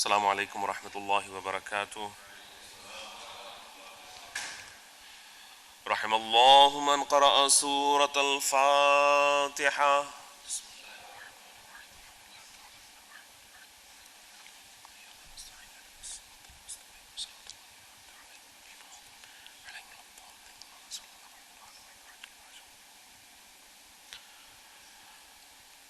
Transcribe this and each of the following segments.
السلام عليكم ورحمة الله وبركاته. رحم الله من قرأ سورة الفاتحة.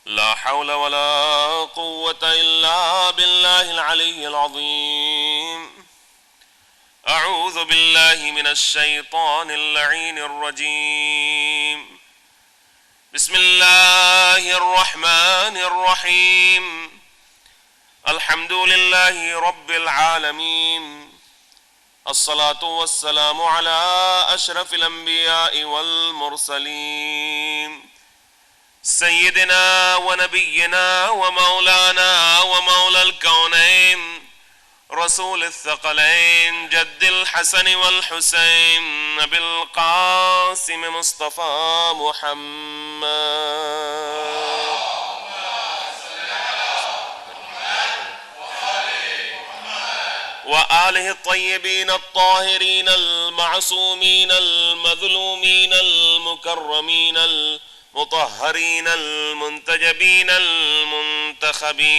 لا حول ولا قوة إلا بالله العلي العظيم. أعوذ بالله من الشيطان اللعين الرجيم. بسم الله الرحمن الرحيم. الحمد لله رب العالمين. الصلاة والسلام على أشرف الأنبياء والمرسلين سيدنا ونبينا ومولانا ومولى الكونين رسول الثقلين جد الحسن والحسين أبي القاسم مصطفى محمد وآله الطيبين الطاهرين المعصومين المظلومين المكرمين المطهرين المنتجبين المنتخبين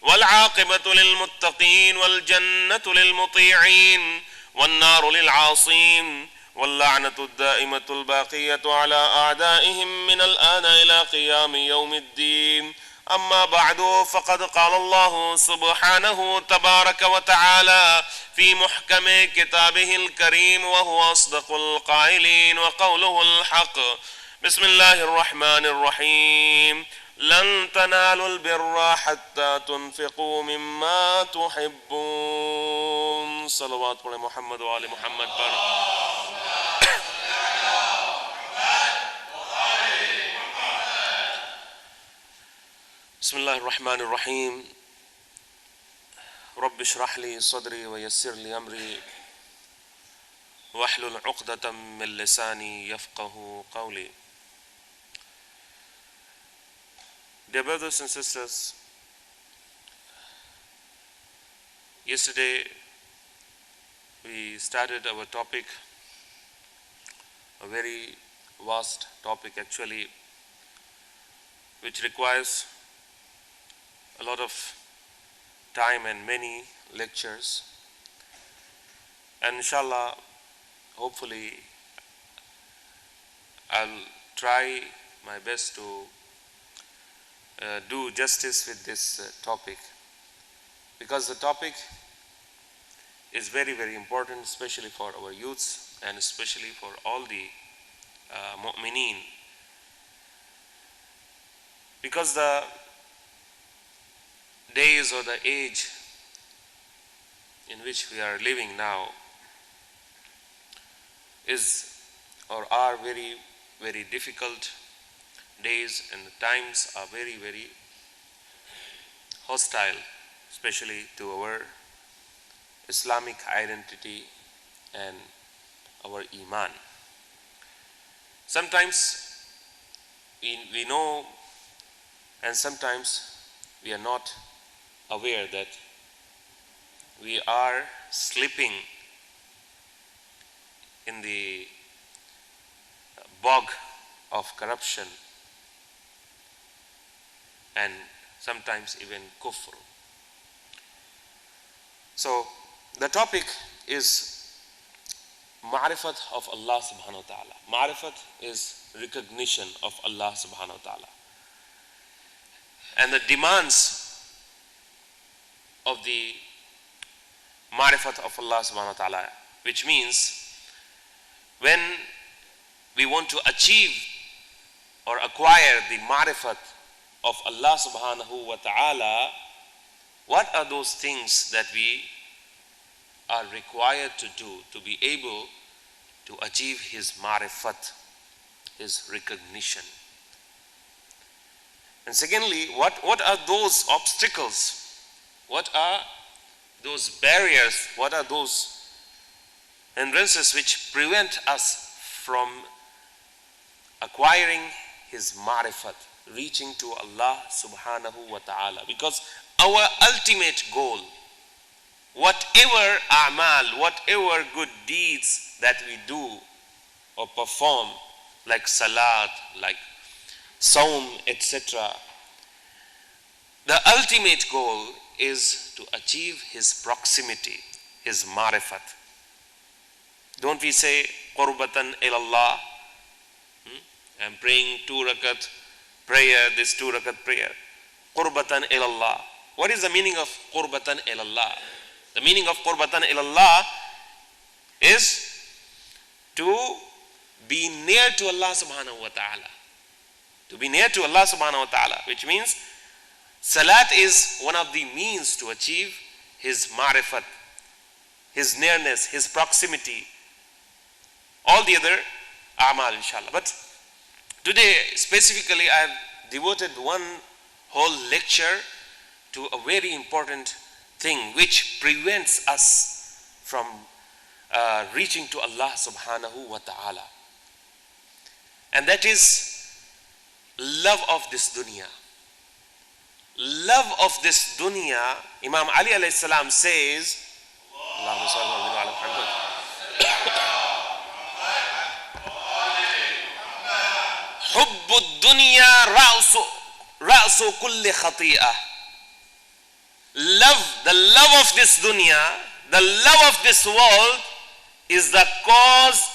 والعاقبة للمتقين والجنة للمطيعين والنار للعاصين واللعنة الدائمة الباقية على أعدائهم من الآن إلى قيام يوم الدين. أما بعد فقد قال الله سبحانه تبارك وتعالى في محكم كتابه الكريم وهو أصدق القائلين وقوله الحق. بسم الله الرحمن الرحيم. لن تنالوا البر حتى تنفقوا مما تحبون. صلوات على محمد وآل محمد. بسم الله الرحمن الرحيم. رب اشرح لي صدري ويسر لي أمري واحلل عقدة من لساني يفقه قولي. Dear brothers and sisters, yesterday we started our topic, a very vast topic actually, which requires a lot of time and many lectures, and inshallah, hopefully I'll try my best to do justice with this topic, because the topic is very, very important, especially for our youths and especially for all the mu'mineen, because the days or the age in which we are living now is or are very, very difficult days, and the times are very, very hostile, especially to our Islamic identity and our Iman. Sometimes we know, and sometimes we are not aware that we are slipping in the bog of corruption and sometimes even kufr. So the topic is ma'rifat of Allah subhanahu wa ta'ala. Ma'rifat is recognition of Allah subhanahu wa ta'ala, and the demands of the ma'rifat of Allah subhanahu wa ta'ala, which means when we want to achieve or acquire the ma'rifat of Allah subhanahu wa ta'ala, what are those things that we are required to do to be able to achieve his ma'rifat, his recognition? And secondly, what are those obstacles? What are those barriers? What are those hindrances which prevent us from acquiring his ma'rifat, reaching to Allah subhanahu wa ta'ala. Because our ultimate goal, whatever a'mal, whatever good deeds that we do or perform, like salat, like saum, etc., the ultimate goal is to achieve His proximity, His ma'rifat. Don't we say qurbatan ilallah? I'm praying 2 rakat prayer, this 2 rakat prayer. Qurbatan ilallah. What is the meaning of qurbatan ilallah? The meaning of qurbatan ilallah is to be near to Allah subhanahu wa ta'ala. To be near to Allah subhanahu wa ta'ala, which means salat is one of the means to achieve His ma'rifat, His nearness, His proximity. All the other a'mal, inshallah. But today, specifically, I have devoted one whole lecture to a very important thing which prevents us from reaching to Allah subhanahu wa ta'ala. And that is love of this dunya. Love of this dunya, Imam Ali alayhi salam says, Allahumma salli ala Muhammad. Hubbu dunya ra'su kulli khati'ah. The love of this dunya, the love of this world is the cause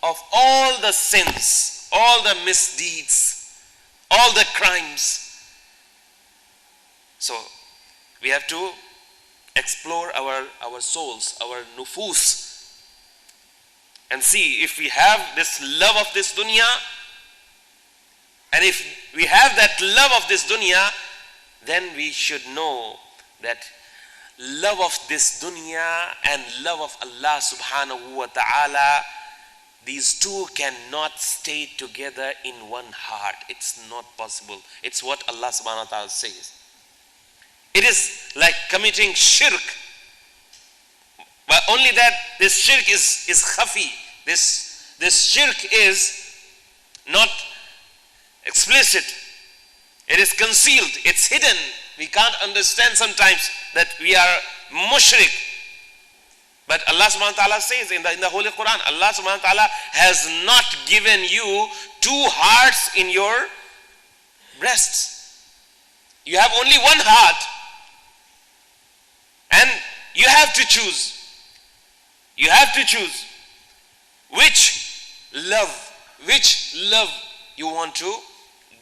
of all the sins, all the misdeeds, all the crimes. So we have to explore our souls, our nufus, and see if we have this love of this dunya. And if we have that love of this dunya, then we should know that love of this dunya and love of Allah subhanahu wa ta'ala, these two cannot stay together in one heart. It's not possible. It's what Allah subhanahu wa ta'ala says. It is like committing shirk. But only that this shirk is khafi. This shirk is not explicit. It is concealed. It's hidden. We can't understand sometimes that we are mushrik. But Allah subhanahu wa ta'ala says in the Holy Quran, Allah subhanahu wa ta'ala has not given you 2 hearts in your breasts. You have only one heart. And you have to choose. You have to choose which love you want to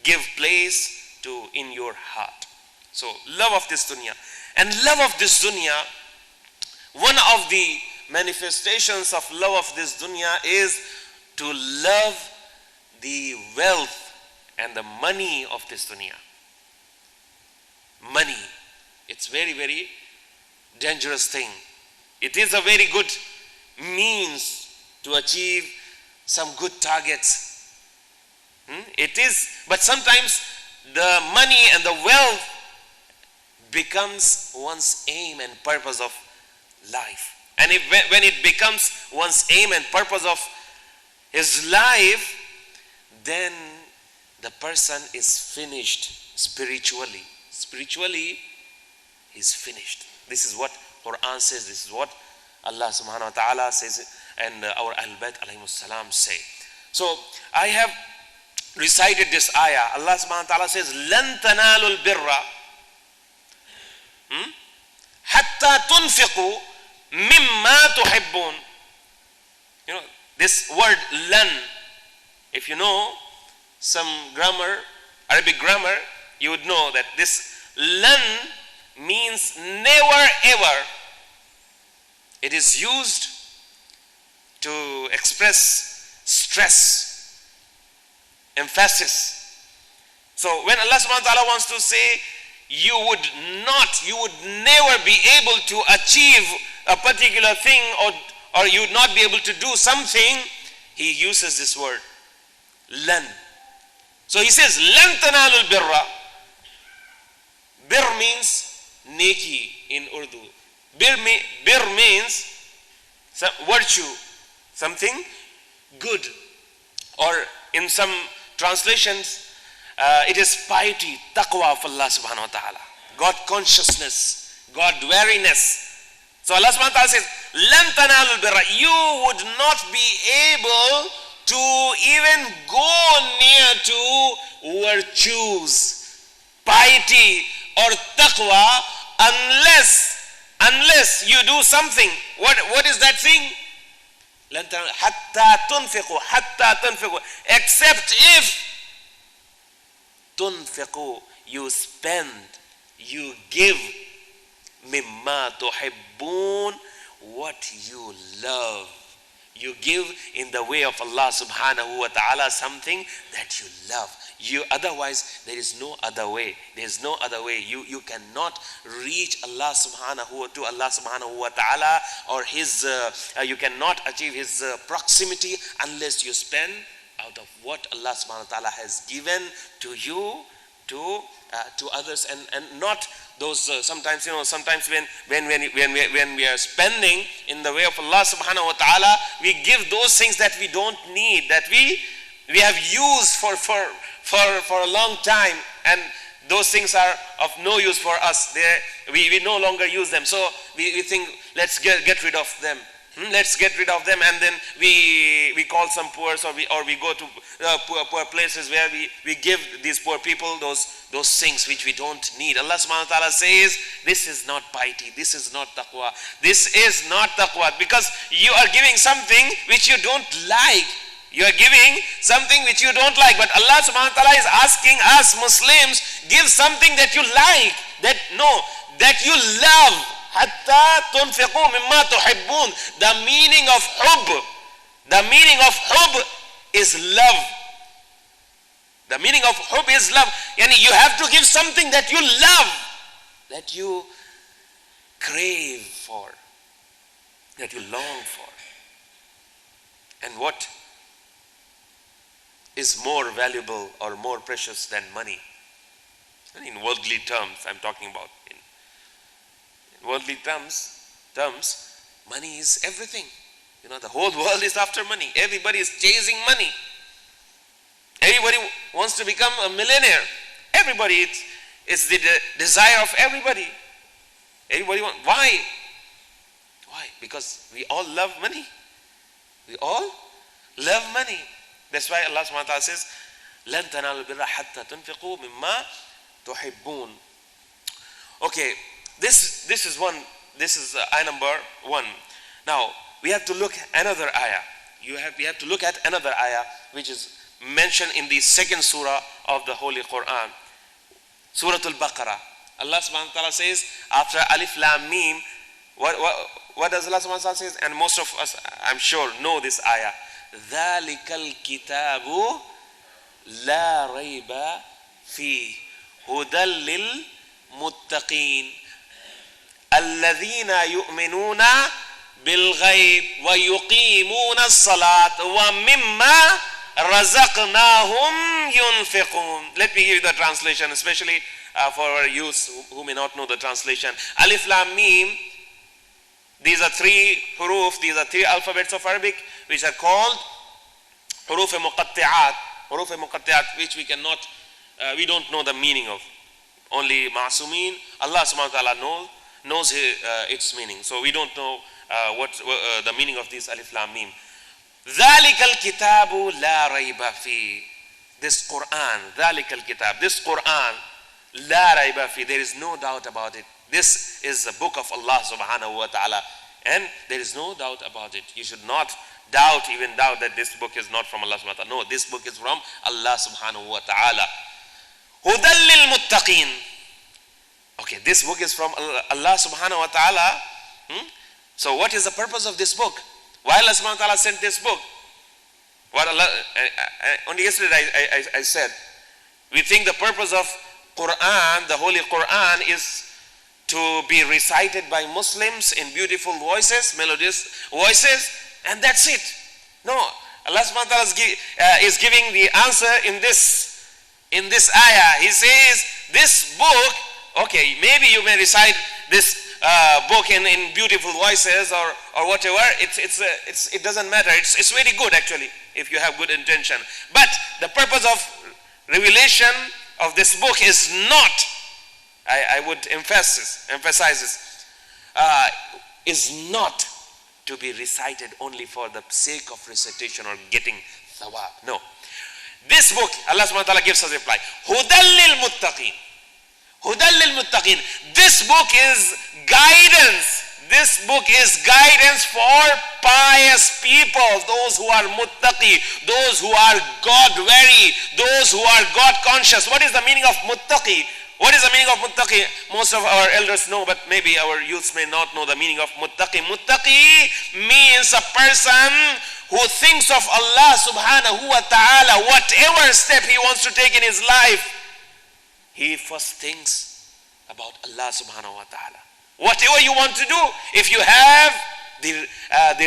give place to in your heart. So love of this dunya. And love of this dunya, one of the manifestations of love of this dunya is to love the wealth and the money of this dunya. Money. It's very, very dangerous thing. It is a very good means to achieve some good targets. It is, but sometimes the money and the wealth becomes one's aim and purpose of life. And when it becomes one's aim and purpose of his life, then the person is finished spiritually. Spiritually, he's finished. This is what Quran says. This is what Allah subhanahu wa ta'ala says, and our Ahlul Bayt alayhimus salam say. So I have recited this ayah. Allah subhanahu wa ta'ala says, لَن تَنَالُوا الْبِرَّ حَتَّى تُنْفِقُوا مِمَّا تُحِبُّونَ. You know, this word lan, if you know some grammar, Arabic grammar, you would know that this lan means never ever. It is used to express stress, emphasis. So when Allah subhanahu wa ta'ala wants to say you would never be able to achieve a particular thing, or you would not be able to do something, he uses this word lan. So he says lan tanalul birra. Bir means neki in Urdu. Bir means virtue, something good, or in some translations It is piety, taqwa of Allah subhanahu wa ta'ala. God consciousness, God wariness. So Allah subhanahu wa ta'ala says, لَن تَنَالُوا الْبِرَّ. You would not be able to even go near to virtues, piety or taqwa unless you do something. What is that thing? حَتَّى تُنْفِقُوا. Except if تُنْفِقُوا, you spend, you give, مِمَّا تُحِبُّونَ, what you love. You give in the way of Allah subhanahu wa ta'ala something that you love. Otherwise, there is no other way. There is no other way. You cannot reach Allah subhanahu wa ta'ala or His. You cannot achieve His proximity unless you spend out of what Allah subhanahu wa ta'ala has given to you, to others, and not those sometimes when we are spending in the way of Allah subhanahu wa ta'ala, we give those things that we don't need, that we have used for a long time, and those things are of no use for us. We no longer use them, so we think, let's get rid of them. Let's get rid of them, and then we call some poor, or we go to poor places where we give these poor people those things which we don't need. Allah subhanahu wa ta'ala says, this is not piety, this is not taqwa. This is not taqwa, because you are giving something which you don't like. You are giving something which you don't like. But Allah subhanahu wa ta'ala is asking us Muslims, give something that you like, that you love. حَتَّى تُنْفِقُوا مِمَّا تُحِبُّونَ. The meaning of hub is love. The meaning of hub is love. Yani you have to give something that you love, that you crave for, that you long for. And what is more valuable or more precious than money? And in worldly terms, I'm talking about. In worldly terms, money is everything. The whole world is after money. Everybody is chasing money. Everybody wants to become a millionaire. Everybody, it's the desire of everybody. Everybody wants. Why? Because we all love money. We all love money. That's why Allah subhanahu wa ta'ala says, لَن تَنَالُوا الْبِرَّ حَتَّى تُنْفِقُوا مِمَّا تُحِبُّونَ. Okay, this is one. This is ayah number 1. Now we have to look at another ayah. We have to look at another ayah which is mentioned in the second surah of the Holy Quran, Surah Al-Baqarah. Allah subhanahu wa ta'ala says after Alif Lam Mim, what does Allah subhanahu wa ta'ala says? And most of us, I'm sure, know this ayah. ذَلِكَ الْكِتَابُ لَا رَيْبَ فِيهِ هُدًى لِلْمُتَّقِينَ الَّذِينَ يُؤْمِنُونَ بِالْغَيْبِ وَيُقِيمُونَ الصَّلَاةَ وَمِمَّا رَزَقْنَاهُمْ يُنْفِقُونَ. Let me give you the translation, especially for our youth who may not know the translation. Alif Lam Mim, these are 3 huruf, these are 3 alphabets of Arabic which are called huruf muqatti'at, which we don't know the meaning of. Only Ma'sumin, Allah subhanahu wa ta'ala knows its meaning. So we don't know what the meaning of this Alif Lam Mim. ذَلِكَ الْكِتَابُ لَا رَيْبَ فِيهِ. This Quran, ذَلِكَ الْكِتَاب, this Quran, لَا رَيْبَ فِيهِ, there is no doubt about it. This is the book of Allah subhanahu wa ta'ala, and there is no doubt about it. You should not even doubt that this book is not from Allah subhanahu wa ta'ala. No, this book is from Allah subhanahu wa ta'ala. هُدًى لِلْمُتَّقِينَ. Okay, this book is from Allah subhanahu wa ta'ala. So what is the purpose of this book? Why Allah subhanahu wa ta'ala sent this book? Only yesterday I said, we think the purpose of Quran, the Holy Quran, is to be recited by Muslims in beautiful voices, melodious voices, and that's it. No, Allah subhanahu wa ta'ala is giving the answer in this ayah. He says, this book, okay, maybe you may recite this book in beautiful voices or whatever. It doesn't matter. It's very good actually if you have good intention. But the purpose of revelation of this book is not, I would emphasize this, is not to be recited only for the sake of recitation or getting thawab. No. This book, Allah subhanahu wa ta'ala gives us a reply. Hudal lil muttaqin. Hudal lil muttaqin. This book is guidance. This book is guidance for pious people, those who are muttaqi, those who are God-wary, those who are God-conscious. What is the meaning of muttaqi? What is the meaning of muttaqi? Most of our elders know, but maybe our youths may not know the meaning of muttaqi. Muttaqi means a person who thinks of Allah subhanahu wa ta'ala, whatever step he wants to take in his life, he first thinks about Allah subhanahu wa ta'ala. Whatever you want to do, if you have the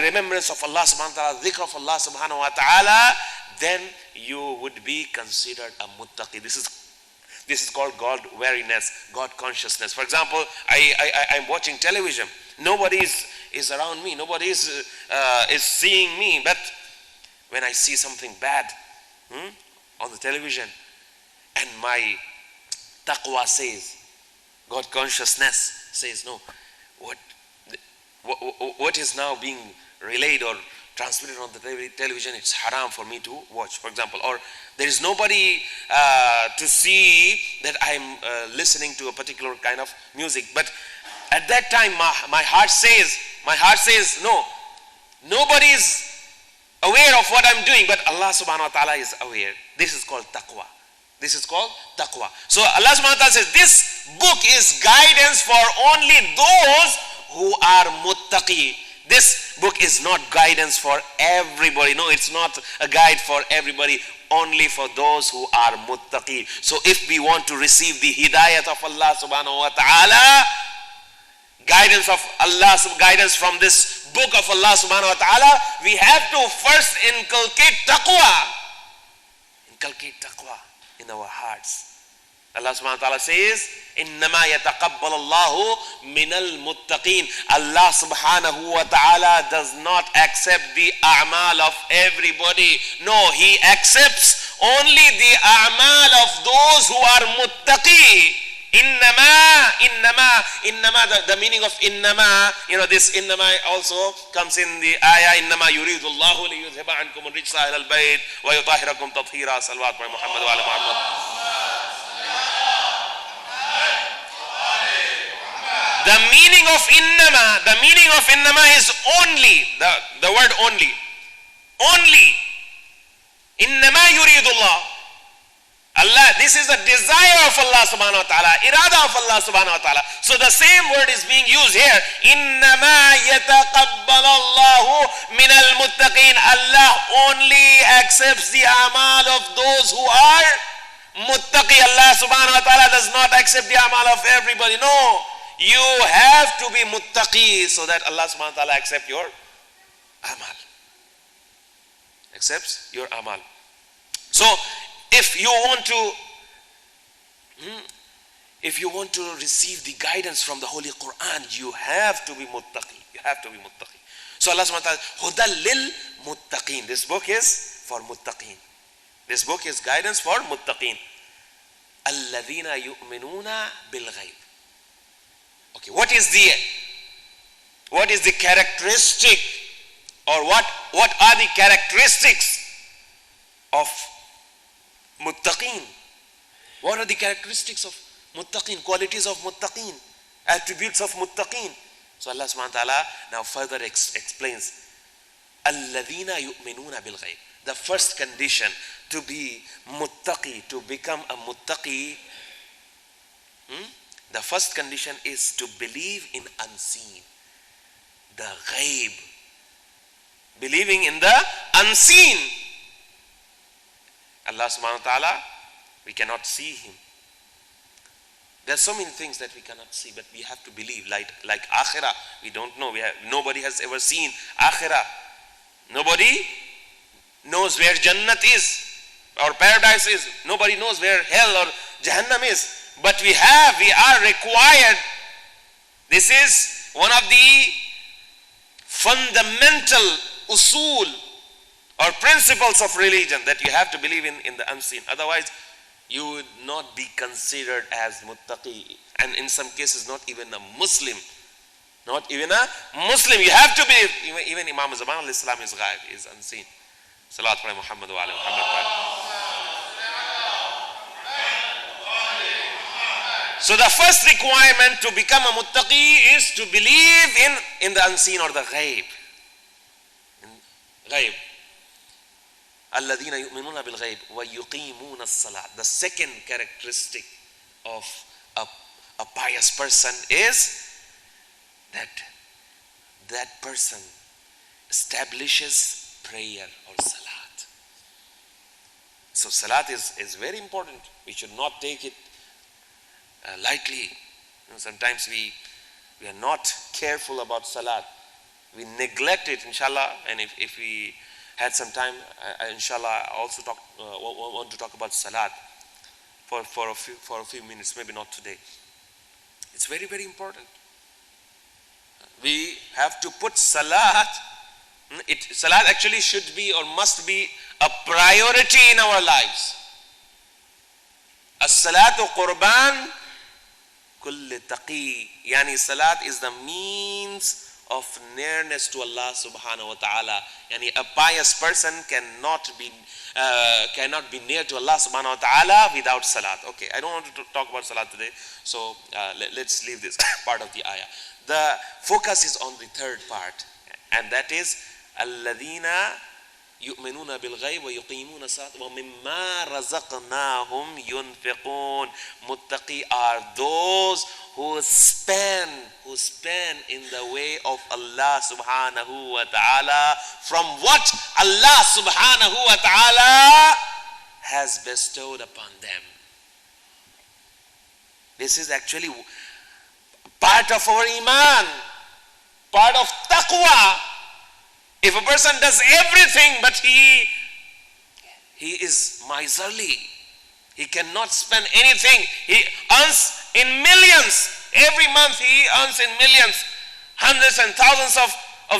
remembrance of Allah subhanahu wa ta'ala, dhikr of Allah subhanahu wa ta'ala, then you would be considered a muttaqi. This is called God wariness, God consciousness. For example, I'm watching television. Nobody is around me. Nobody is seeing me. But when I see something bad on the television, and my taqwa says, God consciousness says, no, what is now being relayed or transmitted on the television, it's haram for me to watch, for example. Or there is nobody to see that I'm listening to a particular kind of music. But at that time, my heart says, no, nobody is aware of what I'm doing, but Allah subhanahu wa ta'ala is aware. This is called taqwa. This is called taqwa. So Allah subhanahu wa ta'ala says, this book is guidance for only those who are muttaqi. This book is not guidance for everybody. No, it's not a guide for everybody. Only for those who are muttaqi. So if we want to receive the hidayat of Allah subhanahu wa ta'ala, guidance of Allah, guidance from this book of Allah subhanahu wa ta'ala, we have to first inculcate taqwa. Inculcate taqwa in our hearts. Allah subhanahu wa ta'ala says, إِنَّمَا يَتَقَبَّلَ اللَّهُ مِنَ الْمُتَّقِينَ. Allah subhanahu wa ta'ala does not accept the a'mal of everybody. No, He accepts only the a'mal of those who are muttaqi. Innama, the meaning of innama, this innama also comes in the ayah, innama yuridu Allahu li yudhiba ankum al-rijsa ila al-bayt wa yutahhirakum tathira. Salawat wa Muhammad wa ala Muhammad. The meaning of innama is only, the word only. Only. Innama yuridu Allah. Allah, this is the desire of Allah subhanahu wa ta'ala, irada of Allah subhanahu wa ta'ala. So the same word is being used here. Innama yataqabbal Allahu min al-muttaqin. Allah only accepts the amal of those who are muttaqi. Allah subhanahu wa ta'ala does not accept the amal of everybody. No. You have to be muttaqi so that Allah subhanahu wa ta'ala accept your amal. Accepts your amal. So, if you want to receive the guidance from the Holy Quran, you have to be muttaqi. You have to be muttaqi. So Allah subhanahu wa ta'ala, Hudal lil muttaqin. This book is for muttaqin. This book is guidance for muttaqin. Alladhina yu'minuna bil ghayb. Okay, what is the characteristic, or what are the characteristics of muttaqin? What are the characteristics of muttaqin? Qualities of muttaqin, attributes of muttaqin. So Allah subhanahu wa ta'ala now further explains, Alladhina yu'minuna bil ghayb. The first condition to be muttaqi, to become a muttaqi, the first condition is to believe in unseen, the ghaib. Believing in the unseen. Allah subhanahu wa ta'ala, we cannot see Him. There are so many things that we cannot see, but we have to believe. Like akhirah, we don't know. Nobody has ever seen akhirah. Nobody knows where Jannat is or paradise is. Nobody knows where hell or Jahannam is. But we are required. This is one of the fundamental usul or principles of religion, that you have to believe in the unseen. Otherwise, you would not be considered as muttaqi. And in some cases, not even a Muslim. Not even a Muslim. You have to be, even Imam Zaman al-Islam is ghaib, is unseen. Salat for Muhammad wa ali Muhammad. So the first requirement to become a muttaqi is to believe in the unseen or the ghaib. Ghaib. الَّذِينَ يُؤْمِنُونَ بِالْغَيْبِ وَيُقِيمُونَ الصَّلَاةِ. The second characteristic of a pious person is that person establishes prayer or salat. So salat is very important. We should not take it lightly. Sometimes we are not careful about salat. We neglect it, inshallah. And if we had some time, inshallah, I also want to talk about salat for a few minutes, maybe not today. It's very, very important. We have to put salat. Salat actually should be or must be a priority in our lives. As-salatu qurban kulli taqi. Yani salat is the means of nearness to Allah subhanahu wa ta'ala. Yani a pious person cannot be near to Allah subhanahu wa ta'ala without salat. Okay, I don't want to talk about salat today, so let's leave this part of the ayah. The focus is on the third part, and that is الَّذِينَ يُؤْمِنُونَ بِالْغَيْبِ وَيُقِيمُونَ الصَّلَاةَ وَمِمَّا رَزَقْنَاهُمْ يُنْفِقُونَ. Muttaqi are those who spend in the way of Allah subhanahu wa ta'ala from what Allah subhanahu wa ta'ala has bestowed upon them. This is actually part of our iman, part of taqwa. If a person does everything but he is miserly, he cannot spend anything. He earns in millions. Every month he earns in millions, hundreds and thousands of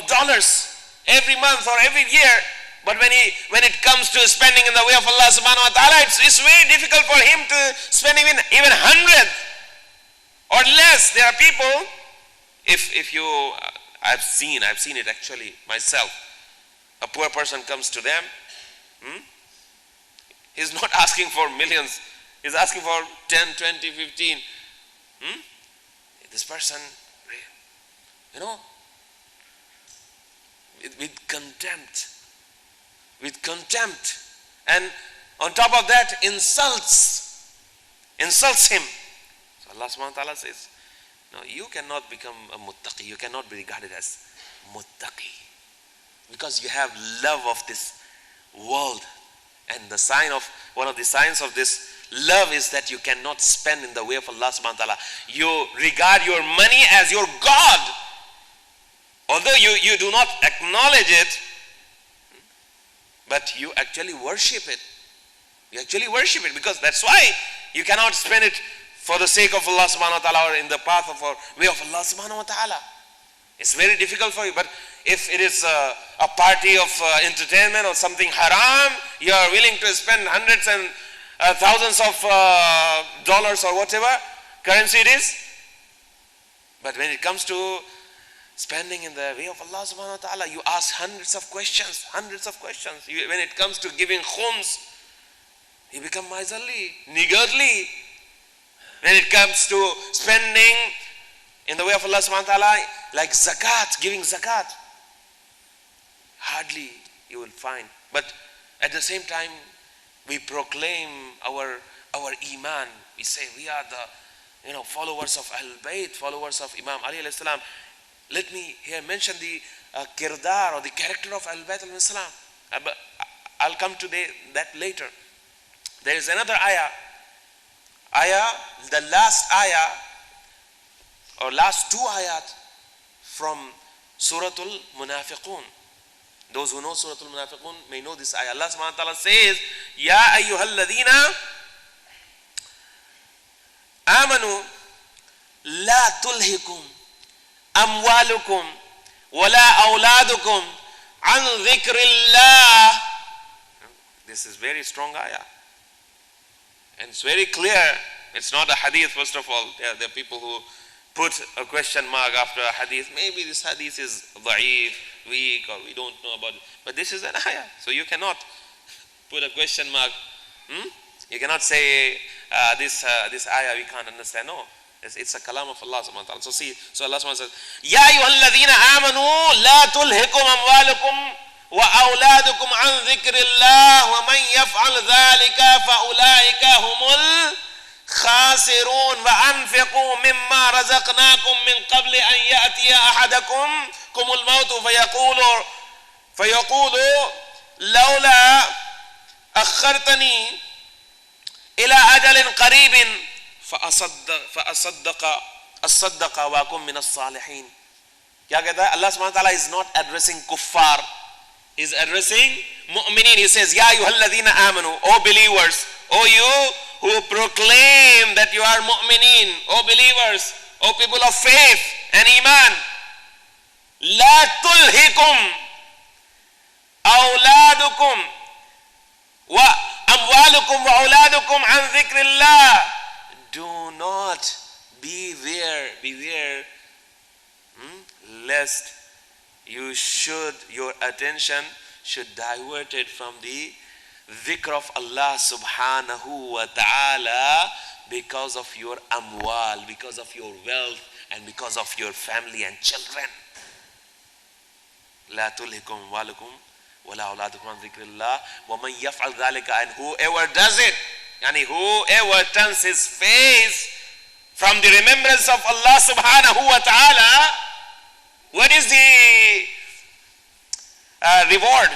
dollars every month or every year. But when it comes to spending in the way of Allah subhanahu wa ta'ala, it's very difficult for him to spend even 100 or less. There are people, if you, I've seen it actually myself. A poor person comes to them. He's not asking for millions. He's asking for 10, 20, 15. This person, with contempt. And on top of that, insults him. So Allah subhanahu wa ta'ala says, no, you cannot become a muttaqi. You cannot be regarded as muttaqi. Because you have love of this world. And one of the signs of this love is that you cannot spend in the way of Allah subhanahu wa ta'ala. You regard your money as your God. Although you do not acknowledge it, but you actually worship it. You actually worship it, because that's why you cannot spend it for the sake of Allah subhanahu wa ta'ala or in the path of or way of Allah subhanahu wa ta'ala. It's very difficult for you. But if it is a party of entertainment or something haram, you are willing to spend hundreds and thousands of dollars or whatever currency it is. But when it comes to spending in the way of Allah subhanahu wa ta'ala, you ask hundreds of questions. When it comes to giving khums, you become miserly, niggardly. When it comes to spending in the way of Allah subhanahu wa ta'ala, like zakat, giving zakat, hardly you will find. But at the same time, we proclaim our iman. We say we are the followers of Ahl-Bayt, followers of Imam Ali alayhi salam. Let me here mention the kirdar or the character of Ahl-Bayt alayhi salam. I'll come to that later. There is another ayah, the last ayah or last two ayat from Suratul Munafiqun. Those who know Suratul Munafiqun may know this ayah. Allah subhanahu wa ta'ala says, Ya ayyuhalladhina amanu la tulhikum amwalukum wala awladukum an dhikrillah. This is very strong ayah. And it's very clear. It's not a hadith, first of all. There are people who put a question mark after a hadith. Maybe this hadith is da'if, weak, or we don't know about it. But this is an ayah. So you cannot put a question mark. You cannot say this ayah we can't understand. No. It's a kalam of Allah subhanahu wa ta'ala. So see, so Allah subhanahu wa ta'ala says, Ya ayyuhalladhina amanu la tulhikum amwalukum wa awladukum an dhikrillah wa man yaf'al dhalika fa ulaika humul khasirun wa anfiqu mimma razaqnakum min qabli an ya'tiya ahadakum kumul mautu fayaqulu lawla akhartani ila ajalin qaribin فأصدق وأكن من الصالحين. क्या कहता है? Allah subhanahu wa ta'ala is not addressing kuffar. He is addressing mu'minin. He says, Ya ayyuhalladhina amanu, O believers, O you who proclaim that you are mu'minin, O believers, O people of faith and iman, La tulhikum awladukum wa amwalukum wa awladukum an dhikrillah. Do not beware, lest your attention should divert it from the dhikr of Allah subhanahu wa ta'ala because of your amwal, because of your wealth, and because of your family and children. La tulhikum amwalukum wala awladukum an dhikrillah wa man yaf'al dhalika, and whoever does it, yani whoever turns his face from the remembrance of Allah subhanahu wa ta'ala, what is the reward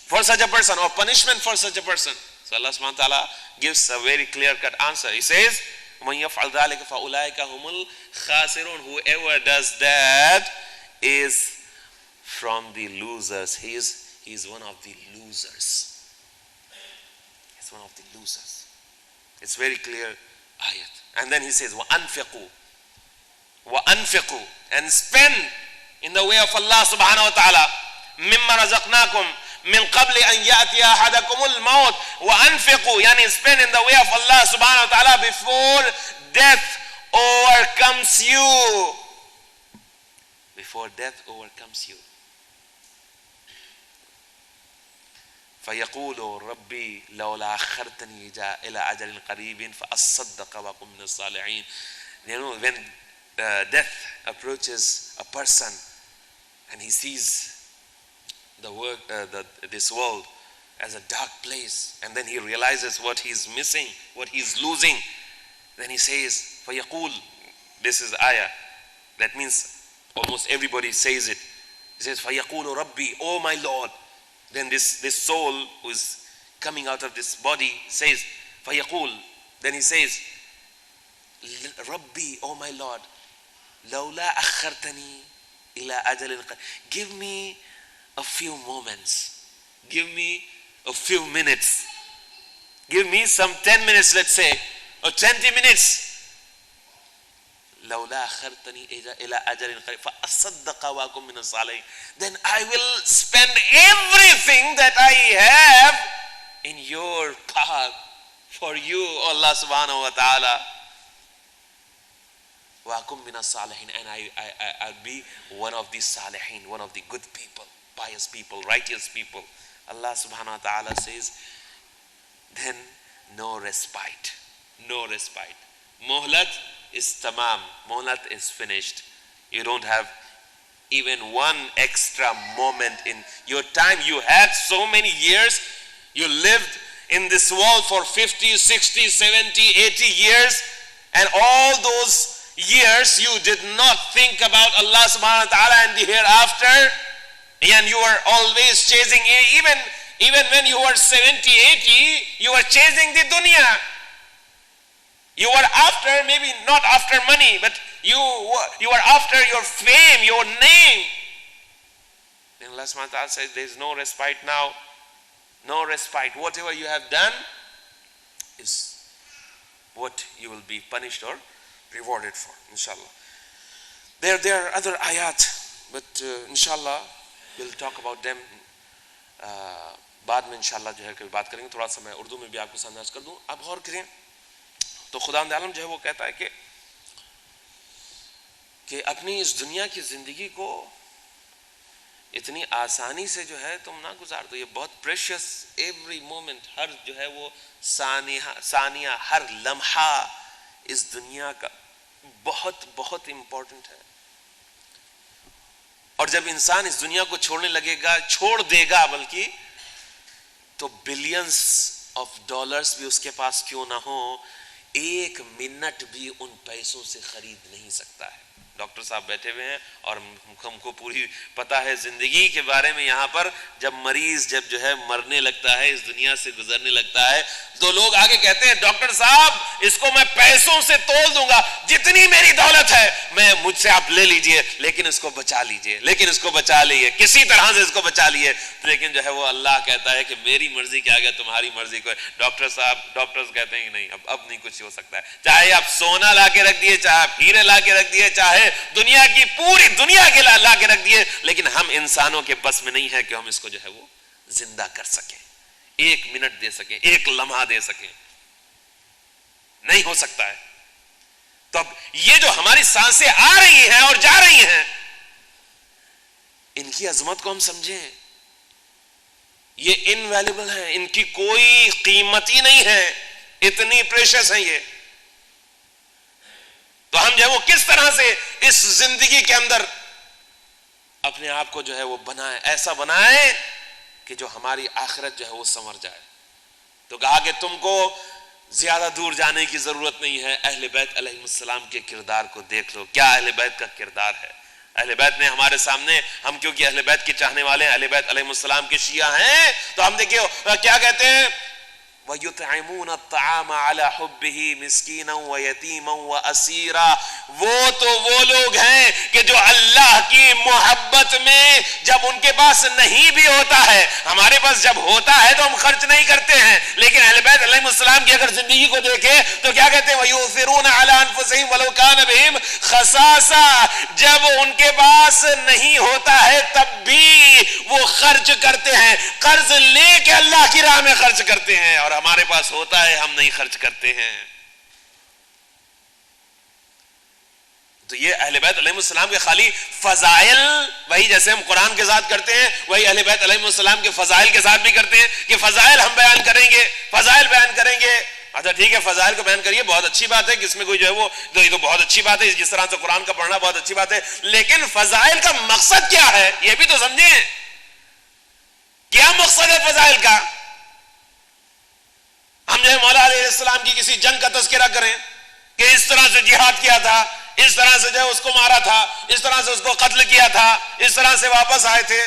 for such a person or punishment for such a person? So Allah subhanahu wa ta'ala gives a very clear-cut answer. He says, وَمَنْ يَفْعَلْ ذَلِكَ فَأُولَٰئِكَ هُمُ الْخَاسِرُونَ. Whoever does that is from the losers. He is one of the losers. He's one of the losers. It's very clear ayat. And then he says, وَأَنْفِقُوا, and spend in the way of Allah subhanahu wa ta'ala. مِمَّا رَزَقْنَاكُمْ مِنْ قَبْلِ أَنْ يَأْتِيَ أَحَدَكُمُ الْمَوْتِ وَأَنْفِقُوا, yani spend in the way of Allah subhanahu wa ta'ala before death overcomes you. Before death overcomes you. فيقول ربي لولا أخرتني إلى أجل قريب فأصدق وأكن من الصالحين. You know, when death approaches a person and he sees this world as a dark place, and then he realizes what he's missing, what he's losing, then he says, فيقول, this is ayah, that means almost everybody says it. He says, فيقول ربي, oh my Lord. Then this soul who is coming out of this body says, فَيَقُول, then he says, Rabbi, oh my Lord, لَوْلَا أَخَّرْتَنِي إِلَىٰ أَجَلٍ قَرِيبٍ. Give me a few moments. Give me a few minutes. Give me some 10 minutes, let's say, or 20 minutes. لولا أخرتني إلى أجل قريب فأصدق وأكن من الصالحين. Then I will spend everything that I have in your path for you, Allah subhanahu wa ta'ala. وأكن من الصالحين, and I'll be one of the salihin, one of the good people, pious people, righteous people. Allah subhanahu wa ta'ala says, then no respite. Muhlat is tamam. Muhlat is finished. You don't have even one extra moment in your time. You had so many years. You lived in this world for 50, 60, 70, 80 years. And all those years you did not think about Allah subhanahu wa ta'ala and the hereafter. And you were always chasing, even when you were 70, 80, you were chasing the dunya. You were after, maybe not after money, but you were after your fame, your name. Then Allah subhanahu wa ta'ala says, there is no respite now. No respite. Whatever you have done is what you will be punished or rewarded for, inshallah. There are other ayat, but inshallah we'll talk about them بعد میں انشاءاللہ جو ہے کبھی بات کریں گے. تھوڑا سا میں اردو میں بھی آپ کو سامنے عرض کر دوں. اب غور کریں تو خداوند عالم جو ہے وہ کہتا ہے کہ اپنی اس دنیا کی زندگی کو اتنی آسانی سے جو ہے تم نہ گزار دو. یہ بہت پریشیس ایوری مومنٹ، ہر جو ہے وہ ثانیہ، ہر لمحہ اس دنیا کا بہت بہت امپورٹنٹ ہے. اور جب انسان اس دنیا کو چھوڑنے لگے گا، چھوڑ دے گا بلکہ، تو بلینز آف ڈالرز بھی اس کے پاس کیوں نہ ہو، ایک منٹ بھی ان پیسوں سے خرید نہیں سکتا ہے. ڈاکٹر صاحب بیٹھے ہوئے ہیں اور ہم کو پوری پتہ ہے زندگی کے بارے میں. یہاں پر جب مریض جب جو ہے مرنے لگتا ہے، اس دنیا سے گزرنے لگتا ہے، تو لوگ آگے کہتے ہیں ڈاکٹر صاحب اس کو میں پیسوں سے تول دوں گا، جتنی میری دولت ہے میں مجھ سے آپ لے لیجئے، لیکن اس کو بچا لیجئے، لیکن اس کو بچا لیجئے، کسی طرح سے اس کو بچا لیجئے. لیکن جو ہے وہ اللہ کہتا ہے کہ میری مرضی کے آگے تمہاری مرضی کو. ڈاکٹر صاحب، ڈاکٹرز کہتے ہیں کہ نہیں، اب نہیں کچھ ہو سکتا ہے. چاہے آپ سونا لا کے رکھ دیے، چاہے آپ ہیرے لا کے رکھ دیے، چاہے دنیا کی پوری دنیا کے لا کے رکھ دیے، لیکن ہم انسانوں کے بس میں نہیں ہے کہ ہم اس کو جو ہے وہ زندہ کر سکیں، ایک منٹ دے سکیں، ایک لمحہ دے سکیں. نہیں ہو سکتا ہے. تو اب یہ جو ہماری سانسیں آ رہی ہیں اور جا رہی ہیں، ان کی عظمت کو ہم سمجھیں. یہ انویلیبل ہیں، ان کی کوئی قیمت ہی نہیں ہے، اتنی پریشس ہیں یہ. تو ہم جو ہے وہ کس طرح سے اس زندگی کے اندر اپنے آپ کو جو ہے وہ بنائیں، ایسا بنائیں کہ جو ہماری آخرت جو ہے وہ سنور جائے. تو کہا کہ تم کو زیادہ دور جانے کی ضرورت نہیں ہے، اہل بیت علیہ السلام کے کردار کو دیکھ لو. کیا اہل بیت کا کردار ہے. اہل بیت نے ہمارے سامنے، ہم کیونکہ اہل بیت کے چاہنے والے ہیں، اہل بیت علیہ السلام کے شیعہ ہیں، تو ہم دیکھیں کیا کہتے ہیں، وَيُطْعِمُونَ الطَّعَامَ عَلَى حُبِّهِ مِسْكِينًا وَيَتِيمًا وَأَسِيرًا. وہ تو وہ لوگ ہیں کہ جو اللہ کی محبت میں جب ان کے پاس نہیں بھی ہوتا ہے، ہمارے پاس جب ہوتا ہے تو ہم خرچ نہیں کرتے ہیں، لیکن اہل بیت علیہ السلام کی اگر زندگی کو دیکھیں تو کیا کہتے ہیں، وَيُؤْثِرُونَ عَلَىٰ أَنفُسِهِمْ وَلَوْ كَانَ بِهِمْ خَصَاصَةٌ. جب ان کے پاس نہیں ہوتا ہے تب بھی وہ خرچ کرتے ہیں، قرض لے کے اللہ کی راہ میں خرچ کرتے ہیں، اور ہمارے پاس ہوتا ہے ہم نہیں خرچ کرتے ہیں. تو یہ اہل بیت علیہ السلام کے خالی فضائل، وہی جیسے ہم قرآن کے ساتھ کرتے ہیں، وہی اہل بیت علیہ السلام کے فضائل کے ساتھ بھی کرتے ہیں کہ فضائل ہم بیان کریں گے، فضائل بیان کریں گے. اچھا ٹھیک ہے، فضائل کو بیان کریے، بہت اچھی بات ہے کہ اس میں کوئی جو ہے وہ یہ تو بہت اچھی بات ہے، جس طرح سے قرآن کا پڑھنا بہت اچھی بات ہے، لیکن فضائل کا مقصد کیا ہے یہ بھی تو سمجھیں. کیا مقصد ہے فضائل کا؟ ہم جو ہے مولا علیہ السلام کی کسی جنگ کا تذکرہ کریں کہ اس طرح سے جہاد کیا تھا، اس طرح سے جو ہے اس کو مارا تھا، اس طرح سے اس کو قتل کیا تھا، اس طرح سے واپس آئے تھے.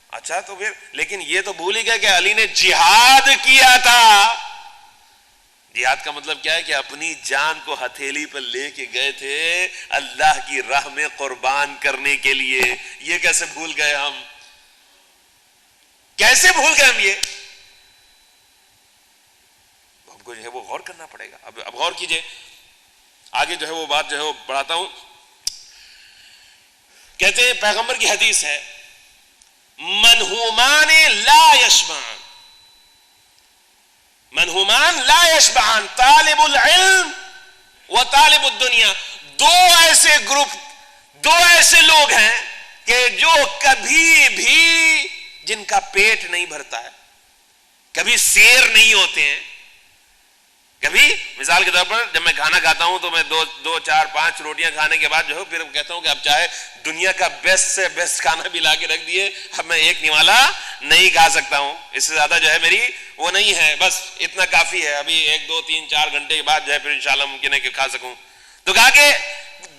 اچھا تو پھر لیکن یہ تو بھول ہی گئے کہ علی نے جہاد کیا تھا. جہاد کا مطلب کیا ہے کہ اپنی جان کو ہتھیلی پر لے کے گئے تھے اللہ کی راہ میں قربان کرنے کے لیے. یہ کیسے بھول گئے ہم؟ کیسے بھول گئے ہم؟ یہ ہم کو جو ہے وہ غور کرنا پڑے گا. اب غور کیجئے، آگے جو ہے وہ بات جو ہے وہ بڑھاتا ہوں. کہتے ہیں پیغمبر کی حدیث ہے، منہومان لا یشبعان، منہومان لا یشبعان، طالب العلم و طالب الدنیا. دو ایسے گروپ، دو ایسے لوگ ہیں کہ جو کبھی بھی جن کا پیٹ نہیں بھرتا ہے، کبھی سیر نہیں ہوتے ہیں. کبھی مثال کے طور پر جب میں کھانا کھاتا ہوں تو میں دو چار پانچ روٹیاں کھانے کے بعد جو ہے پھر کہتا ہوں کہ اب چاہے دنیا کا بیسٹ سے بیسٹ کھانا بھی لا کے رکھ دیے، اب میں ایک نوالا نہیں کھا سکتا ہوں، اس سے زیادہ جو ہے میری وہ نہیں ہے، بس اتنا کافی ہے، ابھی 1 2 3 4 گھنٹے کے بعد جو ہے پھر انشاءاللہ ممکن ہے کہ کھا سکوں. تو کہا کہ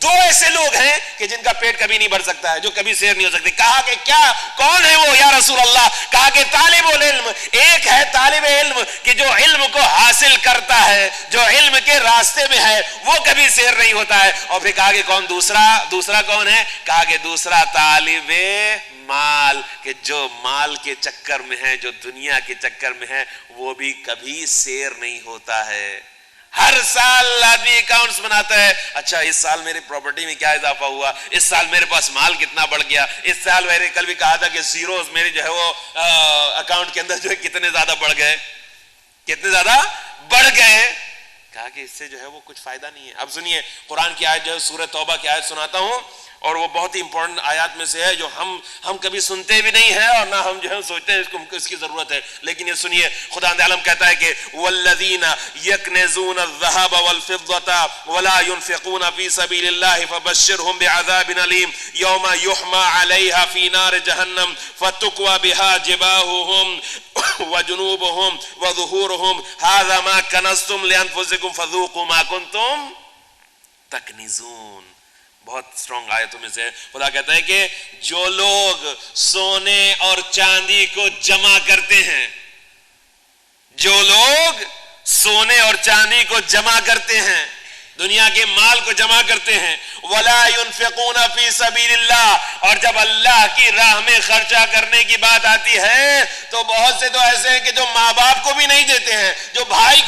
دو ایسے لوگ ہیں کہ جن کا پیٹ کبھی نہیں بھر سکتا ہے، جو کبھی سیر نہیں ہو سکتے. کہا کہ کیا، کون ہے وہ یا رسول اللہ؟ کہا کہ طالب العلم. ایک ہے طالب علم کہ جو علم کو حاصل کرتا ہے، جو علم کے راستے میں ہے، وہ کبھی سیر نہیں ہوتا ہے. اور پھر کہا کہ کون دوسرا کون ہے؟ کہا کہ دوسرا طالب مال، کہ جو مال کے چکر میں ہے، جو دنیا کے چکر میں ہے، وہ بھی کبھی سیر نہیں ہوتا ہے. ہر سال آدمی اکاؤنٹس بناتا ہے, اچھا اس سال میری پراپرٹی میں کیا اضافہ ہوا, اس سال میرے پاس مال کتنا بڑھ گیا, اس سال میں نے کل بھی کہا تھا کہ زیروز میرے جو ہے وہ اکاؤنٹ کے اندر جو ہے کتنے زیادہ بڑھ گئے, کتنے زیادہ بڑھ گئے. کہا کہ اس سے جو ہے وہ کچھ فائدہ نہیں ہے. اب سنیے قرآن کی آیت جو ہے سورہ توبہ کی آیت سناتا ہوں, اور وہ بہت ہی امپورٹنٹ آیات میں سے ہے جو ہم کبھی سنتے بھی نہیں ہیں اور نہ ہم جو ہے سوچتے ہیں اس کی ضرورت ہے. لیکن یہ سنیے, خدا عالم کہتا ہے کہ والذین یکنزون الذهب والفضة ولا ينفقون في سبيل الله فبشرهم بعذاب أليم يوم يحمى عليها في نار جهنم فتكوى بها جباههم وجنوبهم وظهورهم هذا ما كنزتم لأنفسكم فذوقوا ما كنتم تکنزون. بہت اسٹرانگ آیتوں میں سے خدا کہتا ہے کہ جو لوگ سونے اور چاندی کو جمع کرتے ہیں, جو لوگ سونے اور چاندی کو جمع کرتے ہیں, دنیا کے مال کو جمع کرتے ہیں, ولا ينفقون فی سبیل اللہ, اور جب اللہ کی راہ میں خرچہ کرنے کی بات آتی ہے تو بہت سے تو ایسے ہیں کہ جو ماں باپ کو بھی نہیں دیتے ہیں, جو بھائی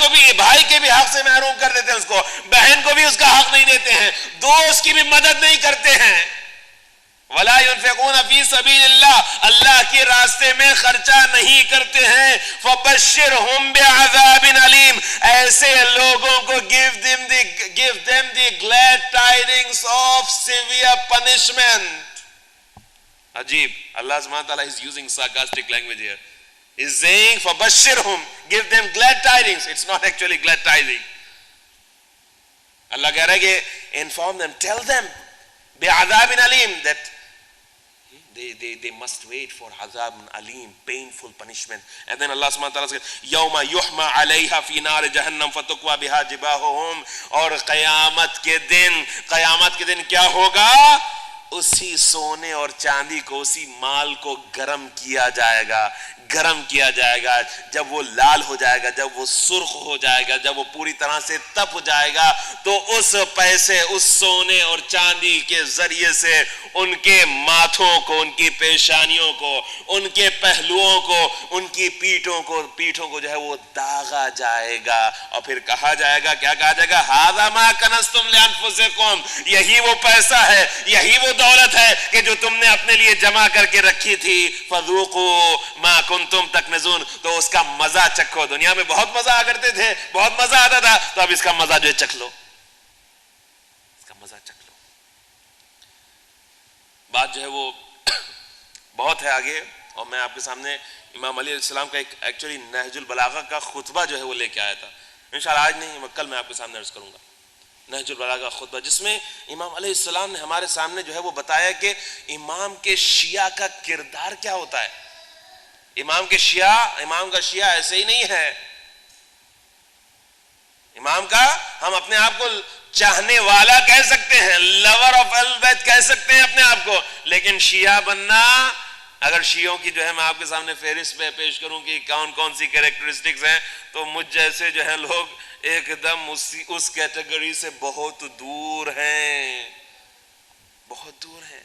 کے بھی حق سے محروم کر دیتے ہیں اس کو, بہن کو بھی اس کا حق نہیں دیتے ہیں, دوست کی بھی مدد نہیں کرتے ہیں. ولا ينفقون فی سبیل اللہ, اللہ کے راستے میں خرچہ نہیں کرتے ہیں. فبشرهم بعذاب علیم, ایسے لوگوں کو give them the glad tidings of severe punishment. عجیب, اللہ سبحانہ وتعالی is using sarcastic language here. He's saying فبشرهم, give them glad tidings. It's not actually glad tiding. اللہ کہہ رہا ہے کہ inform them, tell them بعذاب Aleem, that they must wait for azab alim, painful punishment. And then Allah subhanahu wa ta'ala says yawma yuhma alayha fi nar jahannam fatukwa biha jibahuhum, اور قیامت کے دن کیا ہوگا, اسی سونے اور چاندی کو, اسی مال کو گرم کیا جائے گا. جب وہ لال ہو جائے گا, جب وہ سرخ ہو جائے گا, جب وہ پوری طرح سے تپ جائے گا, تو اس پیسے, اس سونے اور چاندی کے ذریعے سے ان کے ماتھوں کو, ان کی پیشانیوں کو, ان کے پہلوؤں کو, ان کی پیٹھوں کو جو ہے وہ داغا جائے گا. اور پھر کہا جائے گا, کیا کہا جائے گا, ھذا ما کنزتم لانفسکم, یہی وہ پیسہ ہے, یہی وہ دولت ہے کہ جو تم نے اپنے لیے جمع کر کے رکھی تھی. فذوقوا ما کنتم تکنزون, تو اس کا مزہ چکھو. دنیا میں بہت مزہ کرتے تھے, بہت مزہ آتا تھا, تو اب اس کا مزہ جو ہے چکھ لو, اس کا مزہ چکھ لو. بات جو ہے وہ بہت ہے آگے, اور میں آپ کے سامنے امام علیہ السلام کا ایک ایکچولی نہج البلاغہ کا خطبہ جو ہے وہ لے کے آیا تھا. انشاءاللہ آج نہیں, کل میں آپ کے سامنے عرض کروں گا نہج البلاغہ خطبہ, جس میں امام علیہ السلام نے ہمارے سامنے جو ہے وہ بتایا کہ امام کے شیعہ کا کردار کیا ہوتا ہے. امام کا شیعہ ایسے ہی نہیں ہے. امام کا ہم اپنے آپ کو چاہنے والا کہہ سکتے ہیں, لور آف اہل بیت کہہ سکتے ہیں اپنے آپ کو, لیکن شیعہ بننا, اگر شیعوں کی جو ہے میں آپ کے سامنے فہرست پہ پیش کروں کہ کون سی کیریکٹرسٹکس ہیں, تو مجھ جیسے جو ہیں لوگ ایک دم اس کیٹیگری سے بہت دور ہیں, بہت دور ہیں.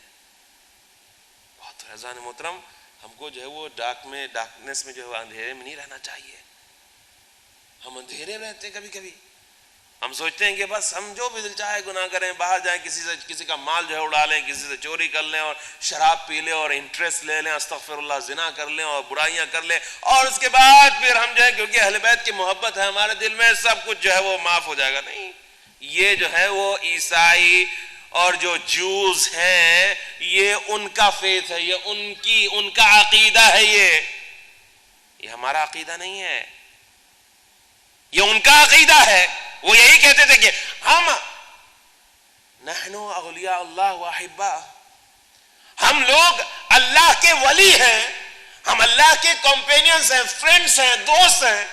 عزیزان محترم, ہم کو جو ہے وہ ڈارکنیس میں جو ہے اندھیرے میں نہیں رہنا چاہیے. ہم اندھیرے رہتے ہیں کبھی کبھی, ہم سوچتے ہیں کہ بس ہم جو بھی دل چاہے گناہ کریں, باہر جائیں, کسی کا مال جو ہے اڑا لیں, کسی سے چوری کر لیں, اور شراب پی لیں, اور انٹرسٹ لے لیں, استغفر اللہ, زنا کر لیں, اور برائیاں کر لیں, اور اس کے بعد پھر ہم جو ہے کیونکہ اہل بیت کی محبت ہے ہمارے دل میں, سب کچھ جو ہے وہ معاف ہو جائے گا. نہیں, یہ جو ہے وہ عیسائی اور جو جوز ہیں, یہ ان کا فیتھ ہے, یہ ان کا عقیدہ ہے, یہ ہمارا عقیدہ نہیں ہے, یہ ان کا عقیدہ ہے. وہ یہی کہتے تھے کہ ہم نحن اولیاء اللہ واحبہ, ہم لوگ اللہ کے ولی ہیں, ہم اللہ کے کمپینینز ہیں, فرینڈز ہیں, دوست ہیں.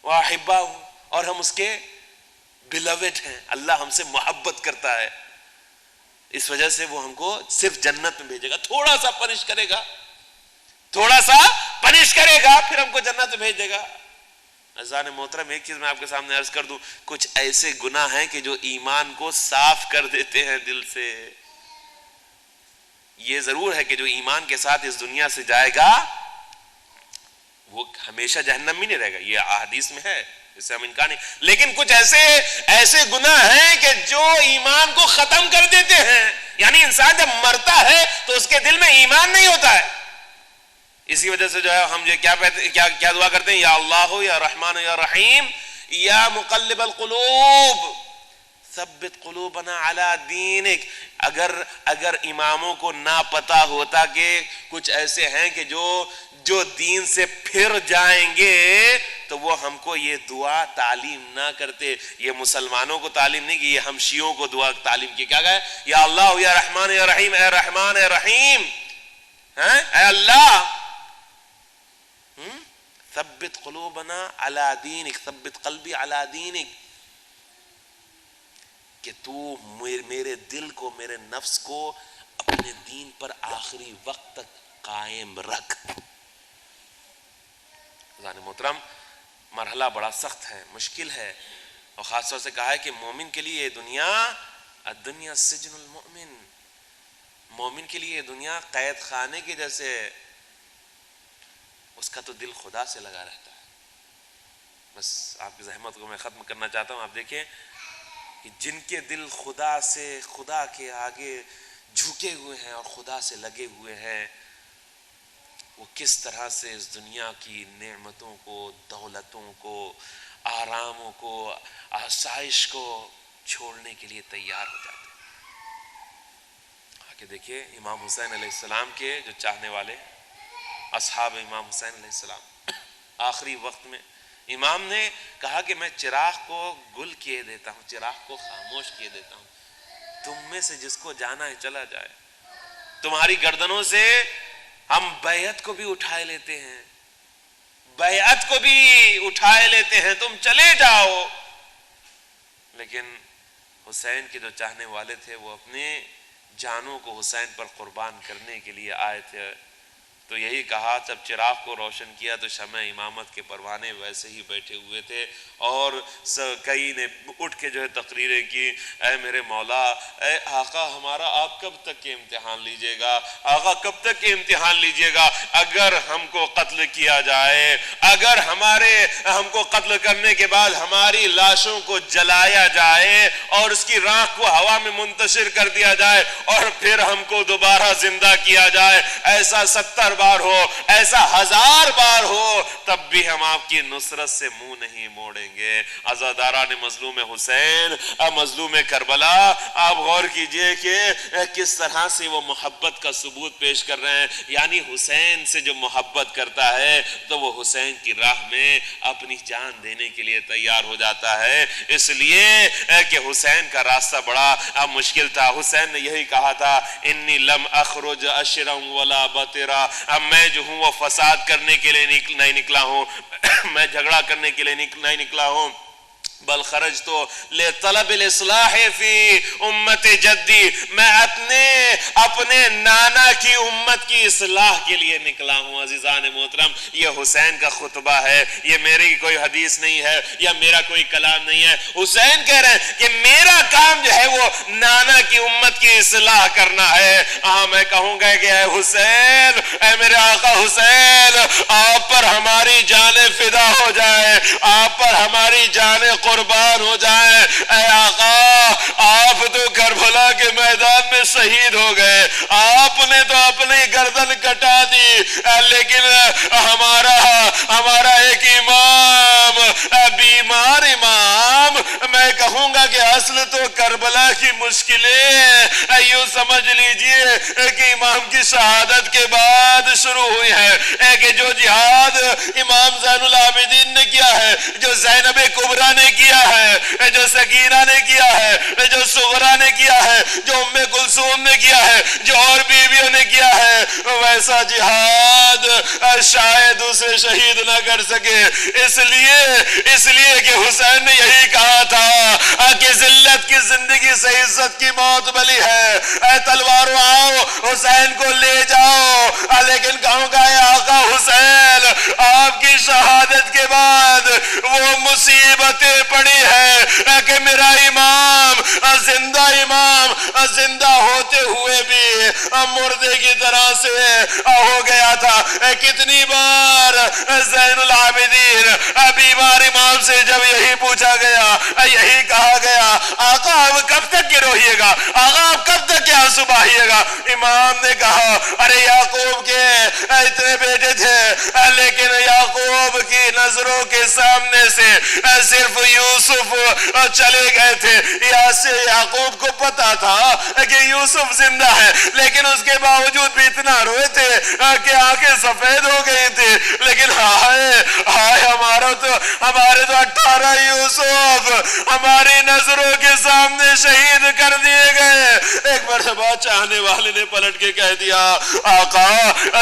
واحبہ, اور ہم اس کے بیلوڈ ہیں, اللہ ہم سے محبت کرتا ہے, اس وجہ سے وہ ہم کو صرف جنت میں بھیجے گا, تھوڑا سا پنش کرے گا, پھر ہم کو جنت میں بھیج دے گا. عزیزان محترم, ایک چیز میں آپ کے سامنے عرض کر دوں, کچھ ایسے گناہ ہیں کہ جو ایمان کو صاف کر دیتے ہیں دل سے. یہ ضرور ہے کہ جو ایمان کے ساتھ اس دنیا سے جائے گا وہ ہمیشہ جہنم میں نہیں رہے گا, یہ احادیث میں ہے, اس سے ہم انکار نہیں. لیکن کچھ ایسے گناہ ہیں کہ جو ایمان کو ختم کر دیتے ہیں. یعنی انسان جب مرتا ہے تو اس کے دل میں ایمان نہیں ہوتا ہے. اسی وجہ سے جو ہے ہم کیا دعا کرتے ہیں, یا اللہ یا رحمان یا رحیم یا مقلب القلوب ثبت قلوبنا علی دینک. اگر اماموں کو نہ پتا ہوتا کہ کچھ ایسے ہیں کہ جو دین سے پھر جائیں گے تو وہ ہم کو یہ دعا تعلیم نہ کرتے. یہ مسلمانوں کو تعلیم نہیں کی, یہ ہم شیعوں کو دعا تعلیم کی. کیا کہا, یا اللہ یا رحمان یا رحیم, اے رحمان اے رحیم, اے اللہ ثبت قلوبنا علی دینک, ثبت قلبی علی دینک, کہ تو میرے دل کو, میرے نفس کو اپنے دین پر آخری وقت تک قائم رکھ. عزیزان محترم, مرحلہ بڑا سخت ہے, مشکل ہے, اور خاص طور سے کہا ہے کہ مومن کے لیے دنیا الدنیا سجن المؤمن, مومن کے لیے دنیا قید خانے کے جیسے, اس کا تو دل خدا سے لگا رہتا ہے. بس آپ کی زحمت کو میں ختم کرنا چاہتا ہوں. آپ دیکھیں کہ جن کے دل خدا سے, خدا کے آگے جھکے ہوئے ہیں اور خدا سے لگے ہوئے ہیں, وہ کس طرح سے اس دنیا کی نعمتوں کو, دولتوں کو, آراموں کو, آسائش کو چھوڑنے کے لیے تیار ہو جاتے ہیں. آگے دیکھیے امام حسین علیہ السلام کے جو چاہنے والے اصحاب امام حسین علیہ السلام, آخری وقت میں امام نے کہا کہ میں چراغ کو گل کیے دیتا ہوں, چراغ کو خاموش کیے دیتا ہوں, تم میں سے جس کو جانا ہے چلا جائے. تمہاری گردنوں سے ہم بیعت کو بھی اٹھائے لیتے ہیں, بیعت کو بھی اٹھائے لیتے ہیں, تم چلے جاؤ. لیکن حسین کے جو چاہنے والے تھے وہ اپنے جانوں کو حسین پر قربان کرنے کے لیے آئے تھے. تو یہی کہا, جب چراغ کو روشن کیا تو شمع امامت کے پروانے ویسے ہی بیٹھے ہوئے تھے, اور کئی نے اٹھ کے جو ہے تقریریں کی, اے میرے مولا, اے آقا ہمارا آپ کب تک کے امتحان لیجئے گا, آقا کب تک کے امتحان لیجئے گا. اگر ہم کو قتل کیا جائے, اگر ہم کو قتل کرنے کے بعد ہماری لاشوں کو جلایا جائے اور اس کی راکھ کو ہوا میں منتشر کر دیا جائے اور پھر ہم کو دوبارہ زندہ کیا جائے, ایسا 70 بار ہو, ایسا 1000 بار ہو, تب بھی ہم آپ کی نصرت سے منہ نہیں موڑیں گے. عزاداران مظلوم حسین, مظلوم کربلا, آپ غور کیجئے کہ کس طرح سے وہ محبت کا ثبوت پیش کر رہے ہیں. یعنی حسین سے جو محبت کرتا ہے تو وہ حسین کی راہ میں اپنی جان دینے کے لیے تیار ہو جاتا ہے. اس لیے کہ حسین کا راستہ بڑا مشکل تھا. حسین نے یہی کہا تھا, انی لم اخرج اشرا ولا بطرا, اب میں جو ہوں وہ فساد کرنے کے لیے نہیں نکلا ہوں, میں جھگڑا کرنے کے لیے نہیں نکلا ہوں, بل خرج تو لطلب الاصلاح فی امت جدی, میں اپنے نانا کی امت کی اصلاح کے لیے نکلا ہوں. عزیزان محترم, یہ حسین کا خطبہ ہے, یہ میری کوئی حدیث نہیں ہے یا میرا کوئی کلام نہیں ہے. حسین کہہ رہے ہیں کہ میرا کام جو ہے وہ نانا کی امت کی اصلاح کرنا ہے. میں کہوں گا کہ اے حسین, اے میرے آقا حسین, آپ پر ہماری جانیں فدا ہو جائے, آپ پر ہماری جانیں قربان ہو جائیں. اے آقا, آپ تو کربلا کے میدان میں شہید ہو گئے, آپ نے تو اپنی گردن کٹا دی, لیکن ہمارا ایک امام, بیمار امام, میں کہوں گا کہ اصل تو کربلا کی مشکلیں یوں سمجھ لیجئے کہ امام کی شہادت کے بعد شروع ہوئی ہے, کہ جو جہاد امام زین العابدین نے کیا ہے, جو زینب کبریٰ نے کیا ہے, جو سکینہ نے کیا ہے, جو صغریٰ نے کیا ہے, جو ام کلثوم نے کیا ہے, جو اور بیویوں نے کیا ہے, ویسا جہاد شاید اسے شہید نہ کر سکے. اس لیے کہ حسین نے یہی کہا تھا کہ ذلت کی زندگی سے عزت کی موت بلی ہے, اے تلواروں آؤ حسین کو لے جاؤ. لیکن کہوں گا اے آقا حسین, آپ کی شہادت کے بعد وہ مصیبتیں پڑی ہے کہ میرا امام زندہ امام زندہ ہوتے ہوئے بھی مردے کی طرح سے ہو گیا تھا. کتنی بار زین العابدین بیمار امام سے جب یہی پوچھا گیا, یہی کہا گیا, آقا آپ کب تک یہ روئیے گا, آقا آپ کب تک کیا آنسو بہائیے گا؟ امام نے کہا ارے یعقوب کے اتنے بیٹے تھے لیکن یعقوب کی نظروں کے سامنے سے صرف یوسف چلے گئے تھے. یہاں سے یعقوب کو پتا تھا کہ یوسف زندہ ہے, لیکن اس کے باوجود بھی اتنا روئے تھے کہ آنکھیں سفید ہو گئی تھی. لیکن ہائے ہمارے تو 18 یوسف ہماری نظروں کے سامنے شہید کر دیے گئے. ایک مرتبہ چاہنے والے نے پلٹ کے کہہ دیا آقا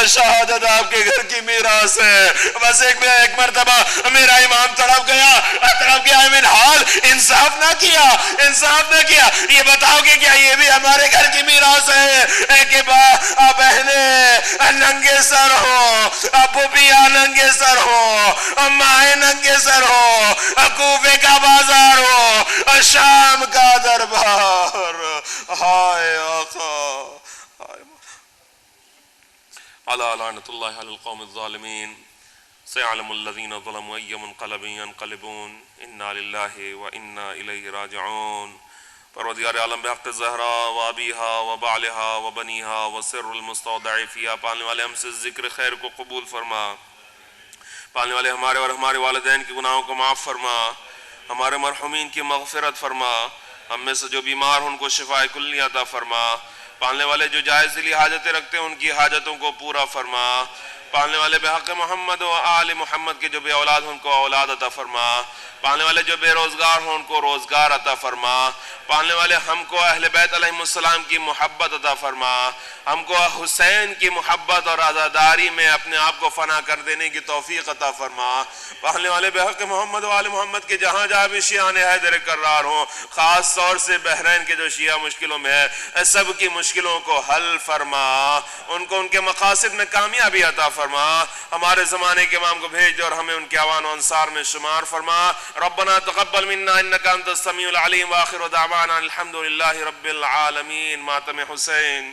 شہادت آپ کے گھر کی میراث ہے. بس ایک مرتبہ میرا امام تڑپ گیا من حال, انصاف نہ کیا. یہ بتاؤ کہ کیا یہ بھی ہمارے گھر کی میراث ہے کہ بہنیں ننگے سر ہو, پھوپھیاں ننگے سر ہو, مائیں ننگے سر ہو, کوفے کا بازار ہو, شام کا دربار. ہائے آقا الا لعنت اللہ علی القوم الظالمین سيعلم الذين ظلموا أي منقلب ينقلبون إنا لله وإنا إليه راجعون. پروردگار عالم بحق زہرا و ابیہا و بعلہا و بنیہا و سر المستودع فیہا, پالنے والے ہم سے ذکر خیر کو قبول فرما, پالنے والے ہمارے اور ہمارے والدین کے گناہوں کو معاف فرما, ہمارے مرحومین کی مغفرت فرما, ہم میں سے جو بیمار ہیں ان کو شفاء کلی عطا فرما, پالنے والے جو جائز دلی حاجتیں رکھتے ہیں ان کی حاجتوں کو پورا فرما, پالنے والے بحق محمد و آل محمد کے جو بے اولاد ہیں ان کو اولاد عطا فرما, پالنے والے جو بے روزگار ہوں ان کو روزگار عطا فرما, پالنے والے ہم کو اہل بیت علیہ السلام کی محبت عطا فرما, ہم کو حسین کی محبت اور عزاداری میں اپنے آپ کو فنا کر دینے کی توفیق عطا فرما, پالنے والے بحق محمد و آل محمد کے جہاں جہاں بھی شیعان حیدر کرار ہوں, خاص طور سے بحرین کے جو شیعہ مشکلوں میں ہے سب کی مشکلوں کو حل فرما, ان کو ان کے مقاصد میں کامیابی عطا فرما, ہمارے زمانے کے امام کو بھیج دے اور ہمیں ان کے اعوان و انصار میں شمار فرما. ربنا تقبل منا انك انت السميع العليم واخر دعوانا الحمد لله رب العالمين. ماتم حسین.